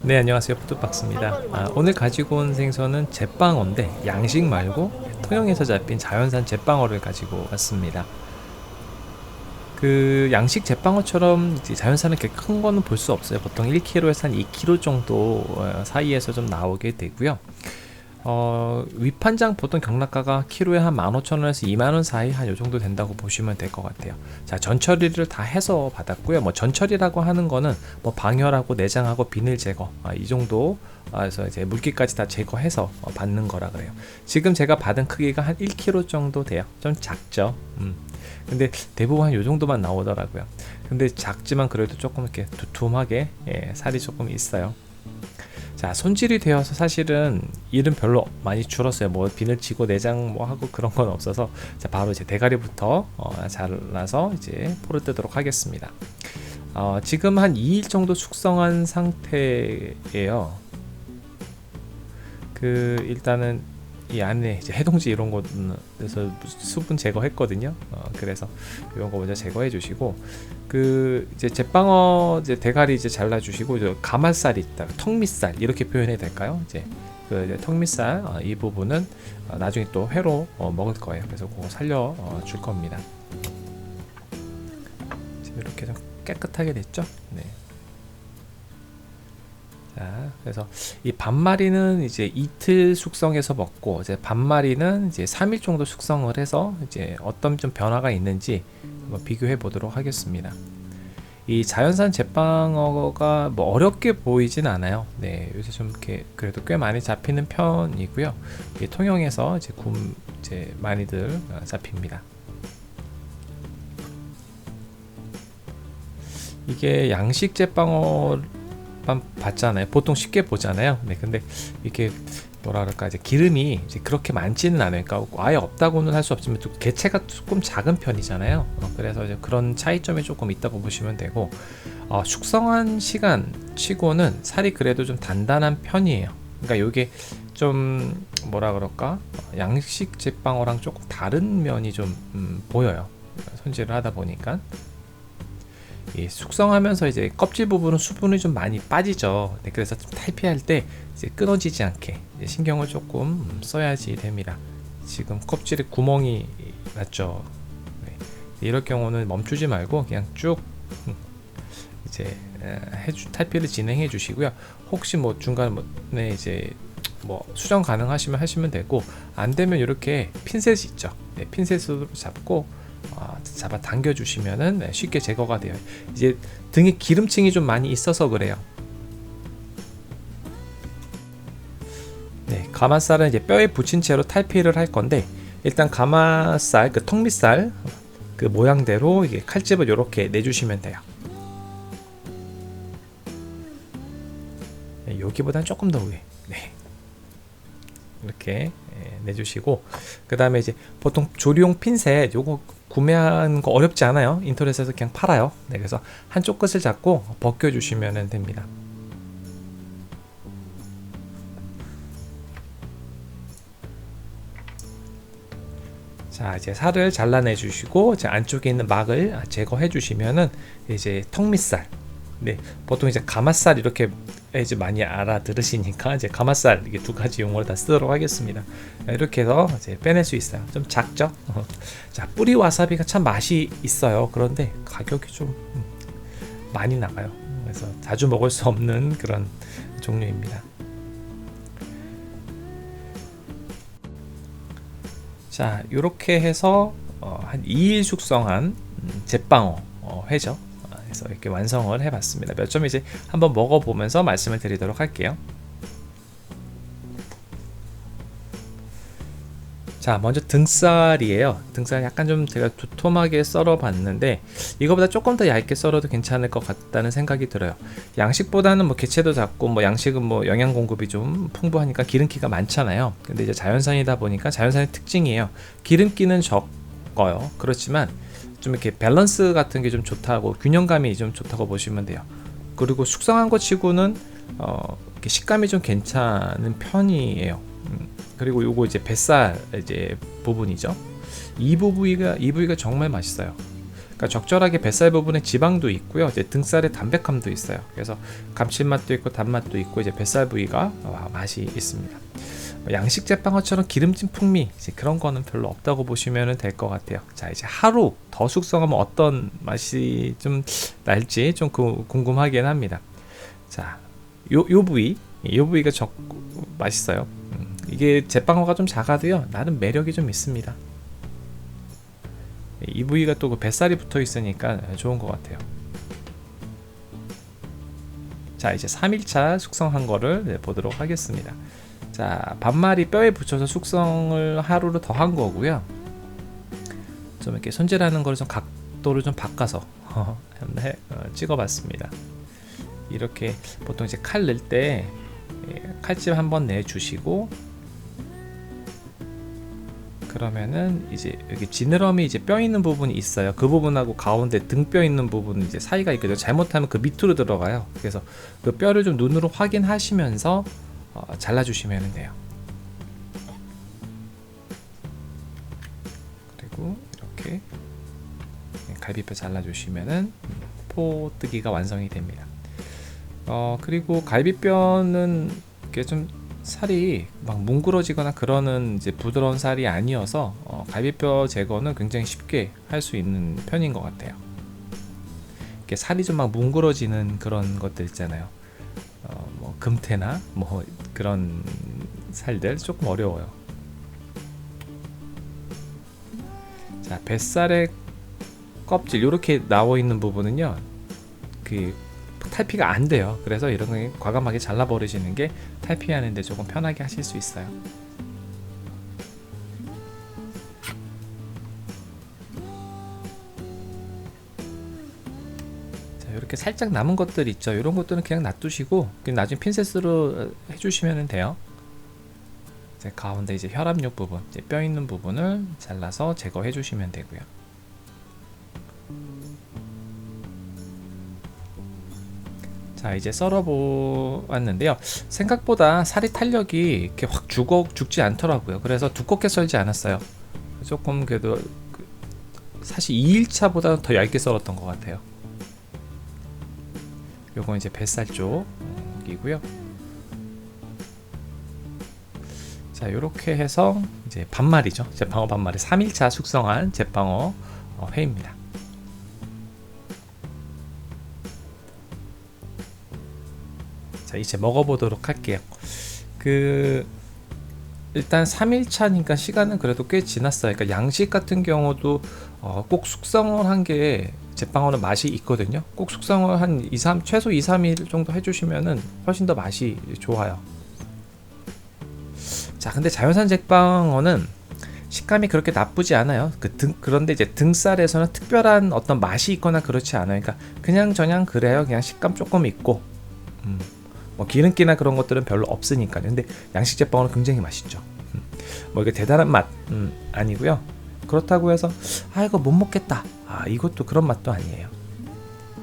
네, 안녕하세요. 푸드박스입니다. 오늘 가지고 온 생선은 제빵어인데 양식 말고 통영에서 잡힌 자연산 제빵어를 가지고 왔습니다. 그 양식 제빵어처럼 이제 자연산은 그렇게 큰 거는 볼 수 없어요. 보통 1kg에서 한 2kg 정도 사이에서 좀 나오게 되고요. 위판장 보통 경락가가 키로에 한 15,000원에서 2만원 사이 한 요 정도 된다고 보시면 될 것 같아요. 자, 전처리를 다 해서 받았고요. 뭐 전처리라고 하는 거는 뭐 방열하고 내장하고 비늘 제거 이 정도 그래서 이제 물기까지 다 제거해서 받는 거라 그래요. 지금 제가 받은 크기가 한 1kg 정도 돼요. 좀 작죠. 근데 대부분 한 요 정도만 나오더라고요. 근데 작지만 그래도 조금 이렇게 두툼하게 살이 조금 있어요. 자, 손질이 되어서 사실은 일은 별로 많이 줄었어요. 뭐 비늘치고 내장 뭐 하고 그런 건 없어서. 자, 바로 이제 대가리부터 잘라서 이제 포를 뜨도록 하겠습니다. 지금 한 2일 정도 숙성한 상태예요. 그 일단은 이 안에 이제 해동지 이런 곳에서 수분 제거했거든요. 그래서 이런 거 먼저 제거해 주시고, 그 이제 제빵어 이제 대가리 이제 잘라 주시고, 이제 가마살이 있다, 턱밑살 이렇게 표현해야 될까요? 이제 그 이제 턱밑살 이 부분은 나중에 또 회로 먹을 거예요. 그래서 그거 살려 줄 겁니다. 이렇게 좀 깨끗하게 됐죠? 네. 자, 그래서 이 반마리는 이제 이틀 숙성해서 먹고, 이제 반마리는 이제 3일 정도 숙성을 해서 이제 어떤 좀 변화가 있는지 한번 비교해 보도록 하겠습니다. 이 자연산 제빵어가 뭐 어렵게 보이진 않아요. 네, 요새 좀 이렇게 그래도 꽤 많이 잡히는 편이고요. 통영에서 이제 많이들 잡힙니다. 이게 양식 제빵어 봤잖아요. 보통 쉽게 보잖아요. 네, 근데 이렇게 뭐라 그럴까, 이제 기름이 이제 그렇게 많지는 않으니까, 그러니까 아예 없다고는 할 수 없지만 또 개체가 조금 작은 편이잖아요. 그래서 이제 그런 차이점이 조금 있다고 보시면 되고, 숙성한 시간 치고는 살이 그래도 좀 단단한 편이에요. 그러니까 요게 좀 뭐라 그럴까, 양식 제빵어랑 조금 다른 면이 좀 보여요. 손질을 하다 보니까. 이 숙성하면서 이제 껍질 부분은 수분이 좀 많이 빠지죠. 네, 그래서 좀 탈피할 때 이제 끊어지지 않게 이제 신경을 조금 써야지 됩니다. 지금 껍질에 구멍이 났죠. 네, 이럴 경우는 멈추지 말고 그냥 쭉 이제 탈피를 진행해 주시고요. 혹시 뭐 중간에 이제 뭐 수정 가능하시면 하시면 되고, 안 되면 이렇게 핀셋이 있죠. 네, 핀셋으로 잡고 잡아 당겨 주시면은 쉽게 제거가 돼요. 이제 등에 기름층이 좀 많이 있어서 그래요. 네, 가마살은 이제 뼈에 붙인 채로 탈피를 할 건데, 일단 가마살 그 턱밑살 그 모양대로 이게 칼집을 이렇게 내주시면 돼요. 네, 여기보다는 조금 더 위에. 네. 이렇게 내주시고, 그 다음에 이제 보통 조리용 핀셋 요거 구매하는 거 어렵지 않아요. 인터넷에서 그냥 팔아요. 네, 그래서 한쪽 끝을 잡고 벗겨 주시면 됩니다. 자, 이제 살을 잘라내 주시고, 제 안쪽에 있는 막을 제거해 주시면은 이제 턱밑살. 네, 보통 이제 가마살 이렇게 이제 많이 알아들으시니까 이제 가마살 이게 두 가지 용어를 다 쓰도록 하겠습니다. 이렇게 해서 이제 빼낼 수 있어요. 좀 작죠? 자, 뿌리 와사비가 참 맛이 있어요. 그런데 가격이 좀 많이 나가요. 그래서 자주 먹을 수 없는 그런 종류입니다. 자, 이렇게 해서 한 2일 숙성한 제빵어 회죠. 그래서 이렇게 완성을 해봤습니다. 몇 점 이제 한번 먹어보면서 말씀을 드리도록 할게요. 자, 먼저 등살이에요. 등살 약간 좀 제가 두툼하게 썰어봤는데, 이거보다 조금 더 얇게 썰어도 괜찮을 것 같다는 생각이 들어요. 양식보다는 뭐 개체도 작고, 뭐 양식은 뭐 영양 공급이 좀 풍부하니까 기름기가 많잖아요. 근데 이제 자연산이다 보니까 자연산의 특징이에요. 기름기는 적어요. 그렇지만 좀 이렇게 밸런스 같은 게 좀 좋다고, 균형감이 좀 좋다고 보시면 돼요. 그리고 숙성한 것 치고는 이렇게 식감이 좀 괜찮은 편이에요. 그리고 요거 이제 뱃살 이제 부분이죠. 이 부위가 정말 맛있어요. 그러니까 적절하게 뱃살 부분에 지방도 있고요. 이제 등살에 담백함도 있어요. 그래서 감칠맛도 있고 단맛도 있고 이제 뱃살 부위가 맛이 있습니다. 양식 제빵어처럼 기름진 풍미 이제 그런 거는 별로 없다고 보시면 될 것 같아요. 자, 이제 하루 더 숙성하면 어떤 맛이 좀 날지 좀 궁금하긴 합니다. 자, 요 부위가 맛있어요. 이게 제빵어가 좀 작아도요 나름 매력이 좀 있습니다. 이 부위가 또 그 뱃살이 붙어 있으니까 좋은 것 같아요. 자, 이제 3일차 숙성한 거를 보도록 하겠습니다. 자, 반마리 뼈에 붙여서 숙성을 하루를 더 한 거고요. 좀 이렇게 손질하는 거를 좀 각도를 좀 바꿔서 찍어봤습니다. 이렇게 보통 이제 칼 넣을 때 칼집 한번 내주시고, 그러면은 이제 여기 지느러미 이제 뼈 있는 부분이 있어요. 그 부분하고 가운데 등뼈 있는 부분 이제 사이가 있거든요. 잘못하면 그 밑으로 들어가요. 그래서 그 뼈를 좀 눈으로 확인하시면서 잘라주시면 돼요. 그리고 이렇게 갈비뼈 잘라주시면은 포뜨기가 완성이 됩니다. 그리고 갈비뼈는 이게 좀 살이 막 뭉그러지거나 그러는 이제 부드러운 살이 아니어서 갈비뼈 제거는 굉장히 쉽게 할 수 있는 편인 것 같아요. 이렇게 살이 좀 막 뭉그러지는 그런 것들 있잖아요. 뭐 금태나 뭐 그런 살들 조금 어려워요. 자, 뱃살의 껍질 이렇게 나와 있는 부분은요, 그 탈피가 안 돼요. 그래서 이런 거 과감하게 잘라 버리시는 게 탈피하는데 조금 편하게 하실 수 있어요. 자, 이렇게 살짝 남은 것들 있죠. 이런 것들은 그냥 놔두시고 그냥 나중에 핀셋으로 해주시면 돼요. 이제 가운데 이제 혈압육 부분, 이제 뼈 있는 부분을 잘라서 제거해 주시면 되고요. 자, 이제 썰어 보았는데요. 생각보다 살이 탄력이 이렇게 확 죽지 않더라고요. 그래서 두껍게 썰지 않았어요. 조금 그래도 사실 2일차보다 더 얇게 썰었던 것 같아요. 요건 이제 뱃살 쪽이고요. 자, 요렇게 해서 이제 반마리죠. 제빵어 반마리 3일차 숙성한 제빵어 회입니다. 자, 이제 먹어보도록 할게요. 일단 3일차니까 시간은 그래도 꽤 지났어요. 그러니까 양식 같은 경우도 꼭 숙성을 한 게 제빵어는 맛이 있거든요. 꼭 숙성을 한 최소 2-3일 정도 해주시면은 훨씬 더 맛이 좋아요. 자, 근데 자연산 제빵어는 식감이 그렇게 나쁘지 않아요. 그런데 이제 등살에서는 특별한 어떤 맛이 있거나 그렇지 않아요. 그러니까 그냥 저냥 그래요. 그냥 식감 조금 있고, 뭐 기름기나 그런 것들은 별로 없으니까요. 근데 양식 제빵어는 굉장히 맛있죠. 뭐 이게 대단한 맛 아니고요. 그렇다고 해서 이거 못 먹겠다, 이것도 그런 맛도 아니에요.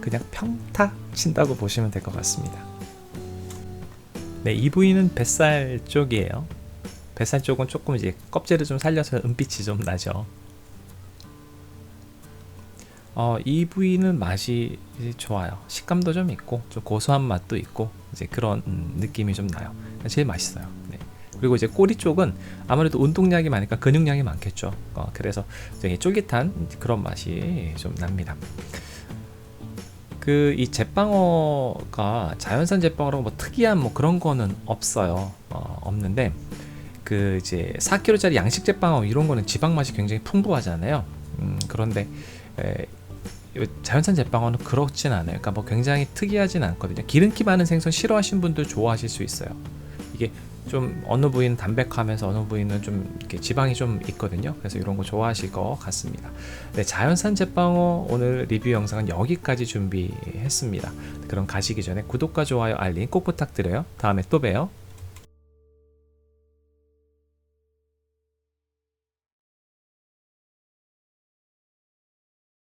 그냥 평타 친다고 보시면 될 것 같습니다. 네, 이 부위는 뱃살 쪽이에요. 뱃살 쪽은 조금 이제 껍질을 좀 살려서 은빛이 좀 나죠. 이 부위는 맛이 좋아요. 식감도 좀 있고 좀 고소한 맛도 있고 이제 그런 느낌이 좀 나요. 제일 맛있어요. 네. 그리고 이제 꼬리 쪽은 아무래도 운동량이 많으니까 근육량이 많겠죠. 그래서 되게 쫄깃한 그런 맛이 좀 납니다. 이 제빵어가 자연산 제빵어라고 뭐 특이한 뭐 그런 거는 없어요. 없는데 이제 4kg짜리 양식 제빵어 이런 거는 지방 맛이 굉장히 풍부하잖아요. 그런데 자연산 제빵어는 그렇진 않아요. 그러니까 뭐 굉장히 특이하진 않거든요. 기름기 많은 생선 싫어하시는 분들 좋아하실 수 있어요. 이게 좀 어느 부위는 담백하면서 어느 부위는 좀 이렇게 지방이 좀 있거든요. 그래서 이런 거 좋아하실 것 같습니다. 네, 자연산 제빵어 오늘 리뷰 영상은 여기까지 준비했습니다. 그럼 가시기 전에 구독과 좋아요, 알림 꼭 부탁드려요. 다음에 또 봬요.